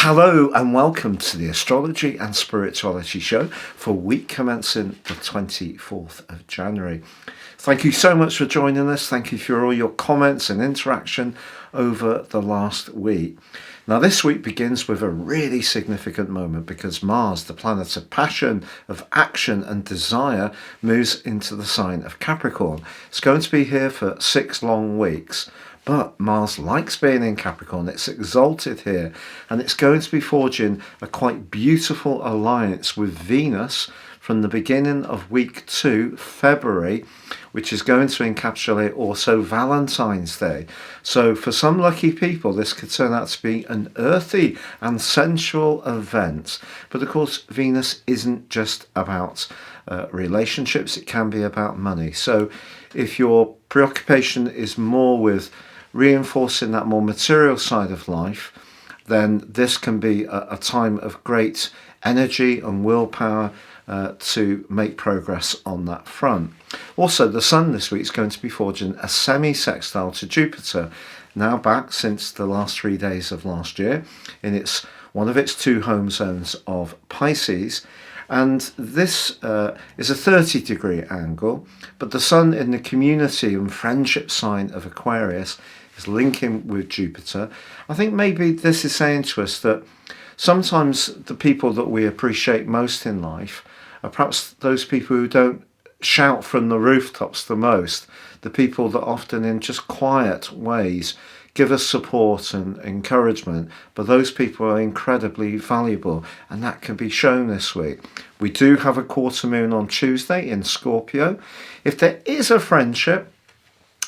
Hello and welcome to the Astrology and Spirituality Show for week commencing the 24th of January. Thank you so much for joining us. Thank you for all your comments and interaction over the last week. Now this week begins with a really significant moment because Mars, the planet of passion, of action and desire, moves into the sign of Capricorn. It's going to be here for 6 long weeks. But Mars likes being in Capricorn, it's exalted here, and it's going to be forging a quite beautiful alliance with Venus from the beginning of week 2, February, which is going to encapsulate also Valentine's Day. So for some lucky people, this could turn out to be an earthy and sensual event. But of course, Venus isn't just about relationships, it can be about money. So if your preoccupation is more with reinforcing that more material side of life, then this can be a time of great energy and willpower to make progress on that front. Also, the Sun this week is going to be forging a semi-sextile to Jupiter, now back since the last 3 days of last year in one of its 2 home zones of Pisces. And this is a 30-degree angle, but the Sun in the community and friendship sign of Aquarius is linking with Jupiter. I think maybe this is saying to us that sometimes the people that we appreciate most in life are perhaps those people who don't shout from the rooftops the most, the people that often in just quiet ways give us support and encouragement, but those people are incredibly valuable, and that can be shown this week. We do have a quarter moon on Tuesday in Scorpio. If there is a friendship,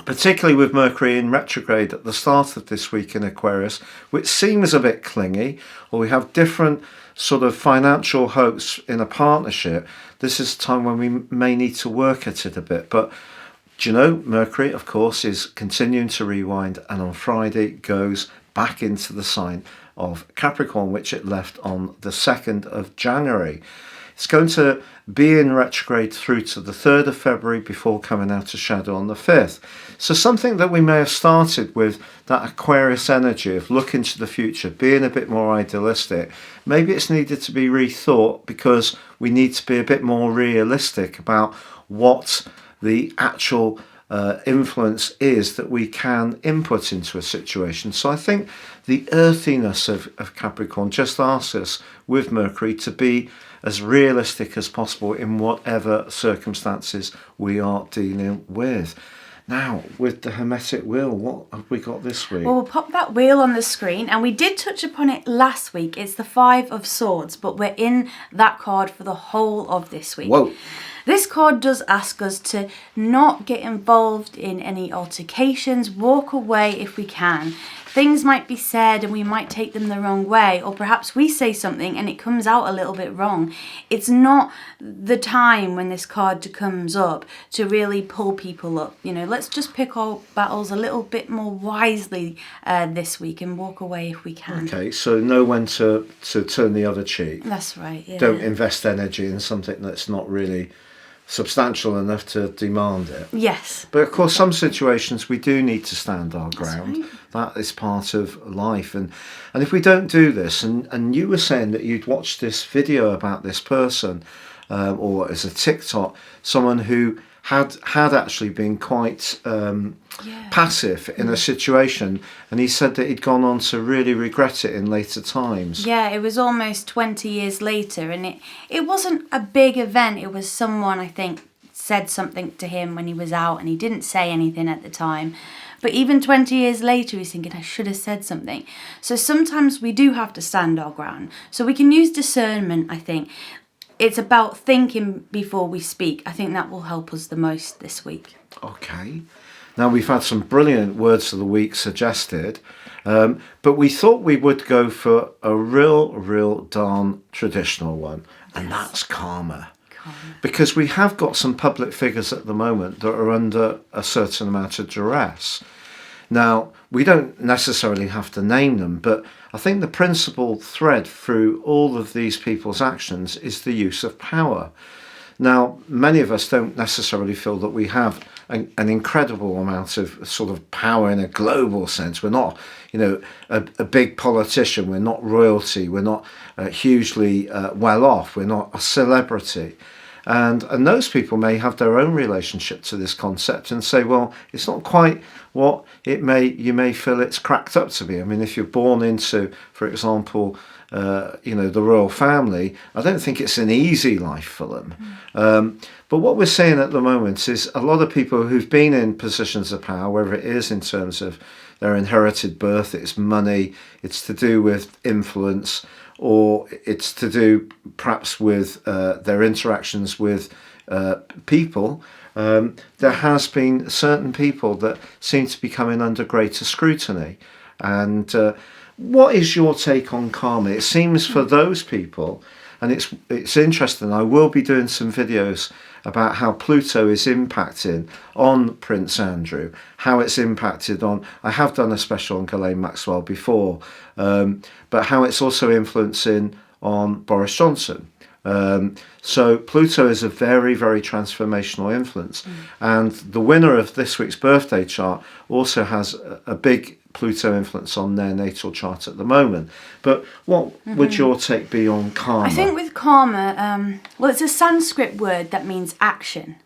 particularly with Mercury in retrograde at the start of this week in Aquarius, which seems a bit clingy, or we have different sort of financial hopes in a partnership, this is a time when we may need to work at it a bit. But do you know, Mercury, of course, is continuing to rewind, and on Friday goes back into the sign of Capricorn, which it left on the 2nd of January. It's going to be in retrograde through to the 3rd of February before coming out of shadow on the 5th. So something that we may have started with, that Aquarius energy of looking to the future, being a bit more idealistic, maybe it's needed to be rethought because we need to be a bit more realistic about what the actual influence is that we can input into a situation. So I think the earthiness of Capricorn just asks us with Mercury to be as realistic as possible in whatever circumstances we are dealing with. Now, with the Hermetic Wheel, what have we got this week? Well, we'll pop that wheel on the screen, and we did touch upon it last week. It's the 5 of Swords, but we're in that card for the whole of this week. Whoa. This card does ask us to not get involved in any altercations, walk away if we can. Things might be said and we might take them the wrong way, or perhaps we say something and it comes out a little bit wrong. It's not the time when this card comes up to really pull people up. You know, let's just pick our battles a little bit more wisely this week and walk away if we can. Okay, so know when to turn the other cheek. That's right, yeah. Don't invest energy in something that's not really substantial enough to demand it. Yes. But of course, some situations we do need to stand our ground. That's right. That is part of life. And if we don't do this, and you were saying that you'd watched this video about this person, or as a TikTok, someone who had actually been quite passive in a situation, and he said that he'd gone on to really regret it in later times. Yeah, it was almost 20 years later, and it wasn't a big event. It was someone, I think, said something to him when he was out, and he didn't say anything at the time. But even 20 years later, he's thinking, I should have said something. So sometimes we do have to stand our ground. So we can use discernment, I think. It's about thinking before we speak. I think that will help us the most this week. Okay. Now, we've had some brilliant words of the week suggested, but we thought we would go for a real darn traditional one, and that's karma. Because we have got some public figures at the moment that are under a certain amount of duress. Now, we don't necessarily have to name them, but I think the principal thread through all of these people's actions is the use of power. Now, many of us don't necessarily feel that we have an incredible amount of sort of power in a global sense. We're not, a big politician. We're not royalty. We're not hugely well off. We're not a celebrity. And those people may have their own relationship to this concept and say, well, it's not quite what you may feel it's cracked up to be. I mean, if you're born into, for example, the royal family, I don't think it's an easy life for them. But what we're seeing at the moment is a lot of people who've been in positions of power, whether it is in terms of their inherited birth, it's money, it's to do with influence, or it's to do perhaps with their interactions with people. There has been certain people that seem to be coming under greater scrutiny. And what is your take on karma? It seems for those people, and it's interesting, I will be doing some videos about how Pluto is impacting on Prince Andrew, how it's impacted on, I have done a special on Ghislaine Maxwell before, but how it's also influencing on Boris Johnson. So Pluto is a very, very transformational influence. And the winner of this week's birthday chart also has a big Pluto influence on their natal chart at the moment. But what would your take be on karma? I think with karma, it's a Sanskrit word that means action.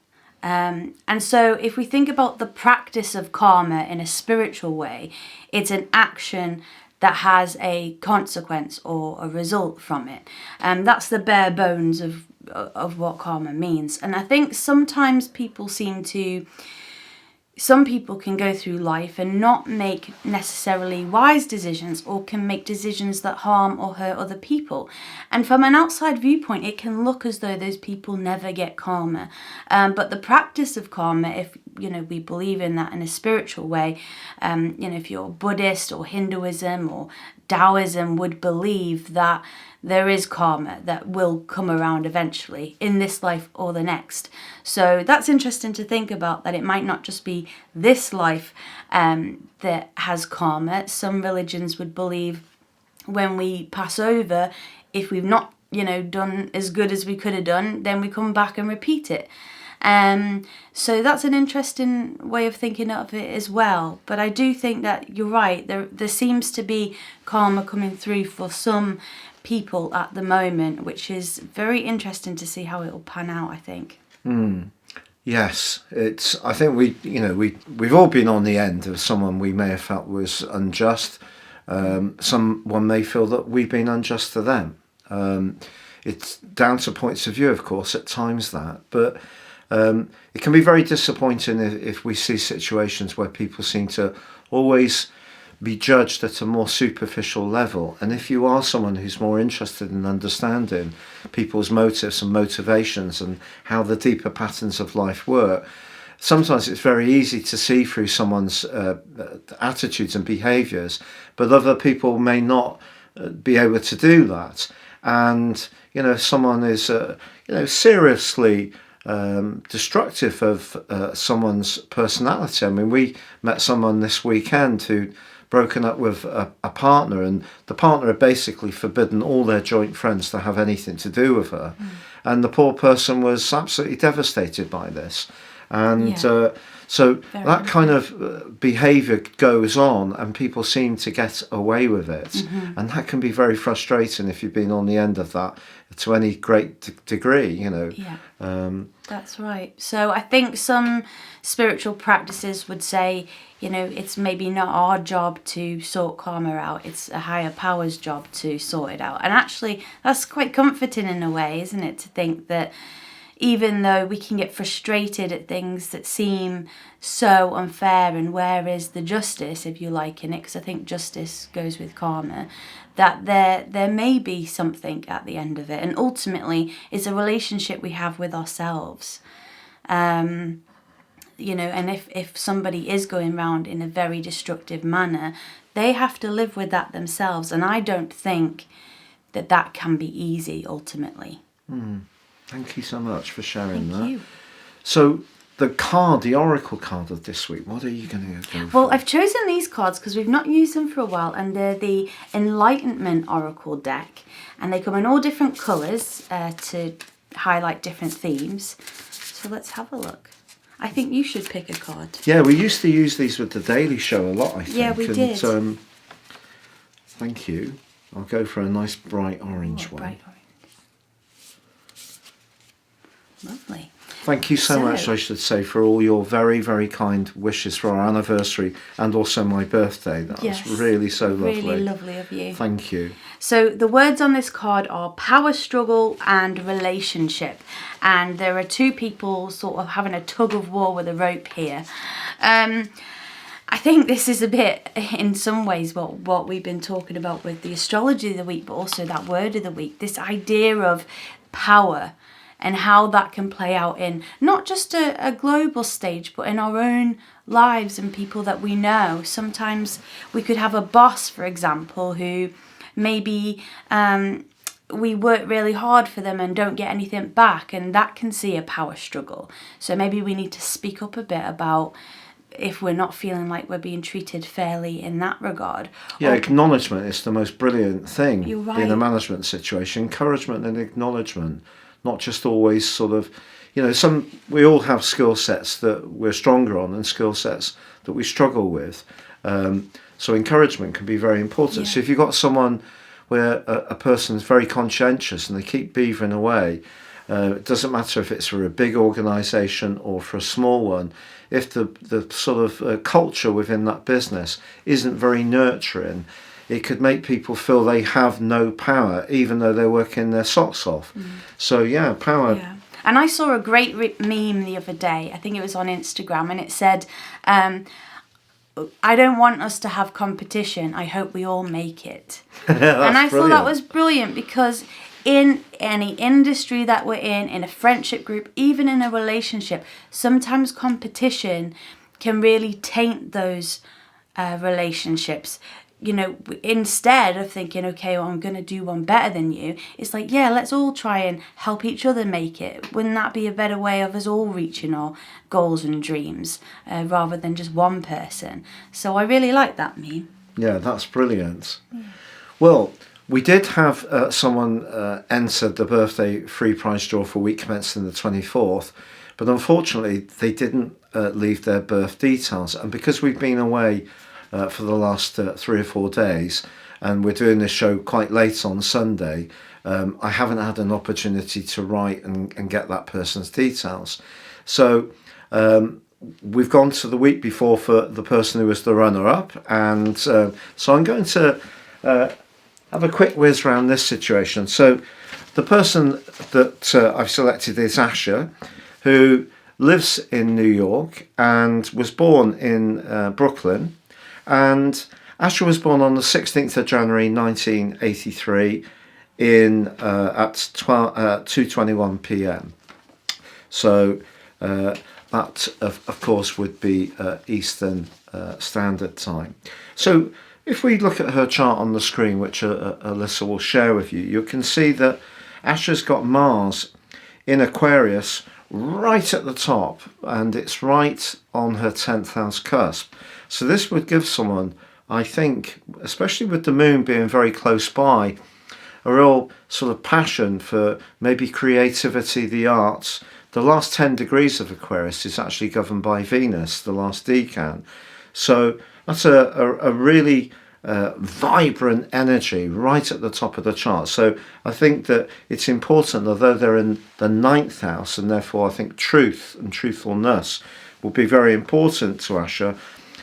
And so if we think about the practice of karma in a spiritual way, it's an action that has a consequence or a result from it. That's the bare bones of what karma means. And I think sometimes some people can go through life and not make necessarily wise decisions, or can make decisions that harm or hurt other people. And from an outside viewpoint, it can look as though those people never get karma. But the practice of karma, if we believe in that in a spiritual way, if you're Buddhist or Hinduism or Taoism, would believe that there is karma that will come around eventually in this life or the next. So that's interesting to think about, that it might not just be this life that has karma. Some religions would believe when we pass over, if we've not, done as good as we could have done, then we come back and repeat it. So that's an interesting way of thinking of it as well. But I do think that you're right. There seems to be karma coming through for some people at the moment, which is very interesting to see how it will pan out, I think. Yes, I think we've all been on the end of someone we may have felt was unjust. Someone may feel that we've been unjust to them. It's down to points of view, of course, at times but it can be very disappointing if we see situations where people seem to always be judged at a more superficial level. And if you are someone who's more interested in understanding people's motives and motivations and how the deeper patterns of life work, sometimes it's very easy to see through someone's attitudes and behaviours, but other people may not be able to do that. And if someone is seriously destructive of someone's personality. I mean, we met someone this weekend who'd broken up with a partner, and the partner had basically forbidden all their joint friends to have anything to do with her. And the poor person was absolutely devastated by this. And so that kind of behaviour goes on, and people seem to get away with it. And that can be very frustrating if you've been on the end of that to any great degree, That's right. So I think some spiritual practices would say, it's maybe not our job to sort karma out. It's a higher power's job to sort it out. And actually, that's quite comforting in a way, isn't it? To think that even though we can get frustrated at things that seem so unfair, and where is the justice, if you like, in it, because I think justice goes with karma, that there may be something at the end of it. And ultimately, it's a relationship we have with ourselves. And if somebody is going around in a very destructive manner, they have to live with that themselves. And I don't think that can be easy, ultimately. Thank you so much for sharing that. Thank you. So the oracle card of this week, what are you going to go for? Well, I've chosen these cards because we've not used them for a while, and they're the Enlightenment Oracle deck. And they come in all different colours to highlight different themes. So let's have a look. I think you should pick a card. Yeah, we used to use these with the Daily Show a lot, I think. Yeah, we did. Thank you. I'll go for a nice bright orange one. Bright orange. Lovely. Thank you so much, I should say, for all your very, very kind wishes for our anniversary and also my birthday. That was really so lovely. Really lovely of you. Thank you. So the words on this card are power struggle and relationship. And there are two people sort of having a tug of war with a rope here. I think this is a bit, in some ways, what we've been talking about with the astrology of the week, but also that word of the week. This idea of power and how that can play out in not just a global stage, but in our own lives and people that we know. Sometimes we could have a boss, for example, who maybe we work really hard for them and don't get anything back, and that can see a power struggle. So maybe we need to speak up a bit about if we're not feeling like we're being treated fairly in that regard. Yeah, acknowledgement is the most brilliant thing right. in a management situation. Encouragement and acknowledgement, not just always sort of, we all have skill sets that we're stronger on and skill sets that we struggle with. So encouragement can be very important. Yeah. So if you've got someone where a person is very conscientious and they keep beavering away, it doesn't matter if it's for a big organisation or for a small one, if the sort of culture within that business isn't very nurturing, it could make people feel they have no power, even though they're working their socks off. So yeah, power. Yeah. And I saw a great meme the other day. I think it was on Instagram, and it said, I don't want us to have competition. I hope we all make it. And I thought that was brilliant, because in any industry that we're in a friendship group, even in a relationship, sometimes competition can really taint those relationships. Instead of thinking, okay, well, I'm going to do one better than you, it's like, yeah, let's all try and help each other make it. Wouldn't that be a better way of us all reaching our goals and dreams rather than just one person? So I really like that meme. Yeah, that's brilliant. Yeah. Well, we did have someone enter the birthday free prize draw for week commencing the 24th, but unfortunately they didn't leave their birth details. And because we've been away for the last 3 or 4 days, and we're doing this show quite late on Sunday, I haven't had an opportunity to write and get that person's details. So we've gone to the week before for the person who was the runner-up, and so I'm going to have a quick whiz around this situation. So the person that I've selected is Asha, who lives in New York and was born in Brooklyn. And Asha was born on the 16th of January 1983 at 2:21 p.m. So that, of course, would be Eastern Standard Time. So if we look at her chart on the screen, which Alyssa will share with you, you can see that Asha's got Mars in Aquarius right at the top, and it's right on her 10th house cusp. So this would give someone, I think, especially with the moon being very close by, a real sort of passion for maybe creativity, the arts. The last 10 degrees of Aquarius is actually governed by Venus, the last decan. So that's a really vibrant energy right at the top of the chart. So I think that it's important, although they're in the 9th house, and therefore I think truth and truthfulness will be very important to Asha.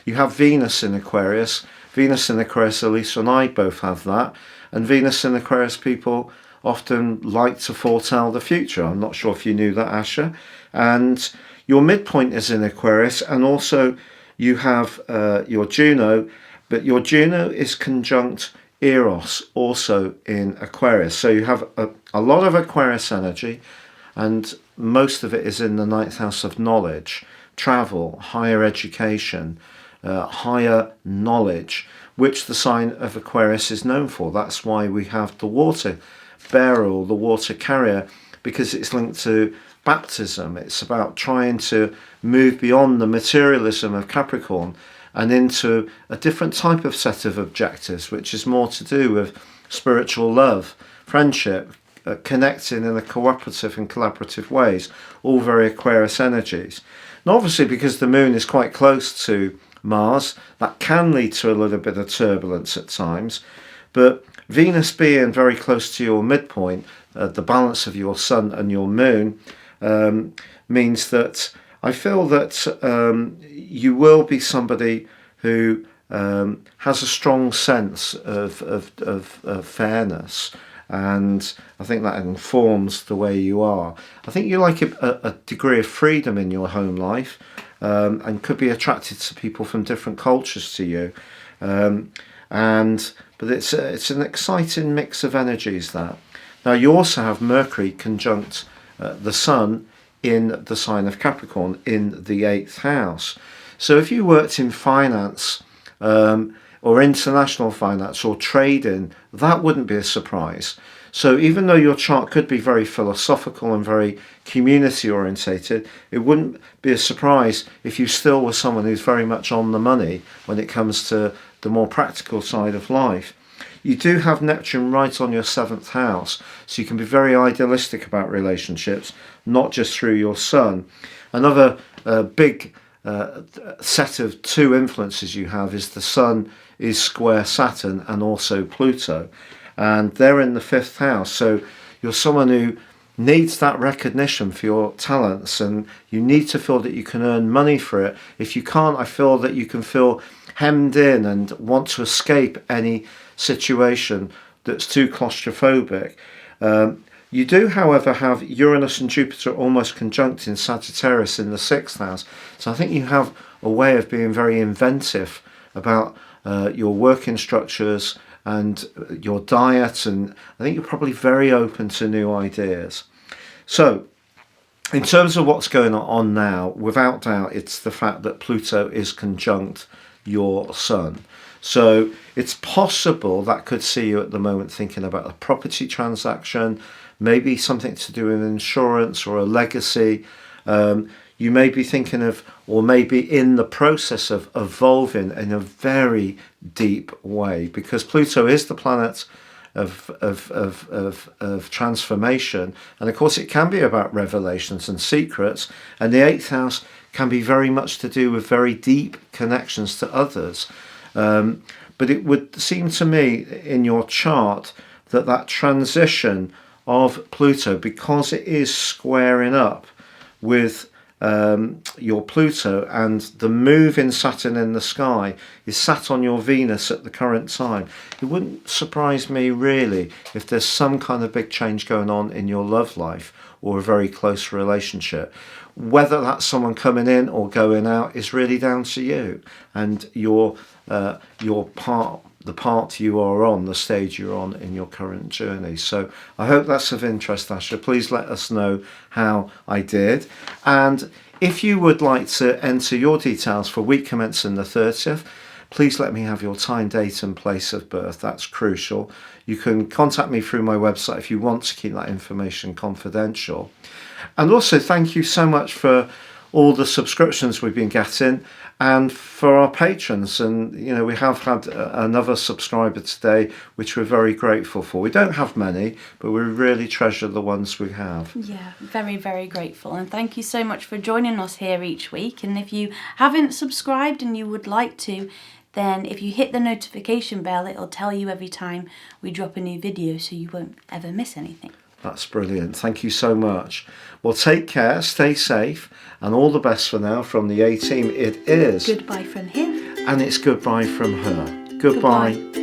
You have Venus in Aquarius. Venus in Aquarius, Elisa and I both have that. And Venus in Aquarius people often like to foretell the future. I'm not sure if you knew that, Asha. And your midpoint is in Aquarius, and also you have your Juno, but your Juno is conjunct Eros, also in Aquarius. So you have a lot of Aquarius energy, and most of it is in the 9th house of knowledge, travel, higher education, higher knowledge, which the sign of Aquarius is known for. That's why we have the water bearer or the water carrier, because it's linked to baptism. It's about trying to move beyond the materialism of Capricorn and into a different type of set of objectives, which is more to do with spiritual love, friendship, connecting in a cooperative and collaborative ways, all very Aquarius energies. And obviously, because the moon is quite close to Mars, that can lead to a little bit of turbulence at times. But Venus being very close to your midpoint, the balance of your sun and your moon, means that I feel that you will be somebody who has a strong sense of fairness, and I think that informs the way you are. I think you like a degree of freedom in your home life, and could be attracted to people from different cultures to you. But it's an exciting mix of energies, that. Now you also have Mercury conjunct the Sun in the sign of Capricorn in the 8th house. So if you worked in finance, or international finance or trading, that wouldn't be a surprise. So even though your chart could be very philosophical and very community orientated, it wouldn't be a surprise if you still were someone who's very much on the money when it comes to the more practical side of life. You do have Neptune right on your 7th house, so you can be very idealistic about relationships, not just through your sun. Another big set of two influences you have is the Sun is square Saturn and also Pluto, and they're in the 5th house. So you're someone who needs that recognition for your talents, and you need to feel that you can earn money for it. If you can't, I feel that you can feel hemmed in and want to escape any situation that's too claustrophobic. You do, however, have Uranus and Jupiter almost conjunct in Sagittarius in the 6th house. So I think you have a way of being very inventive about your working structures and your diet, and I think you're probably very open to new ideas. So in terms of what's going on now, without doubt, it's the fact that Pluto is conjunct your Sun. So it's possible that could see you at the moment thinking about a property transaction, maybe something to do with insurance or a legacy. You may be thinking of, or maybe in the process of evolving in a very deep way, because Pluto is the planet of transformation, and of course it can be about revelations and secrets, and the 8th house can be very much to do with very deep connections to others. But it would seem to me in your chart that transition of Pluto, because it is squaring up with your Pluto, and the move in Saturn in the sky is sat on your Venus at the current time, it wouldn't surprise me really if there's some kind of big change going on in your love life or a very close relationship. Whether that's someone coming in or going out is really down to you and your part, the part you are on, the stage you're on in your current journey. So I hope that's of interest, Asha. Please let us know how I did. And if you would like to enter your details for week commencing the 30th, please let me have your time, date and place of birth. That's crucial. You can contact me through my website if you want to keep that information confidential. And also thank you so much for all the subscriptions we've been getting, and for our patrons. And you know, we have had another subscriber today, which we're very grateful for. We don't have many, but we really treasure the ones we have. Yeah, very, very grateful. And thank you so much for joining us here each week. And if you haven't subscribed and you would like to, then if you hit the notification bell, it'll tell you every time we drop a new video, so you won't ever miss anything. That's brilliant. Thank you so much. Well, take care, stay safe, and all the best for now from the A-Team. It is Goodbye from him. And it's goodbye from her. Goodbye.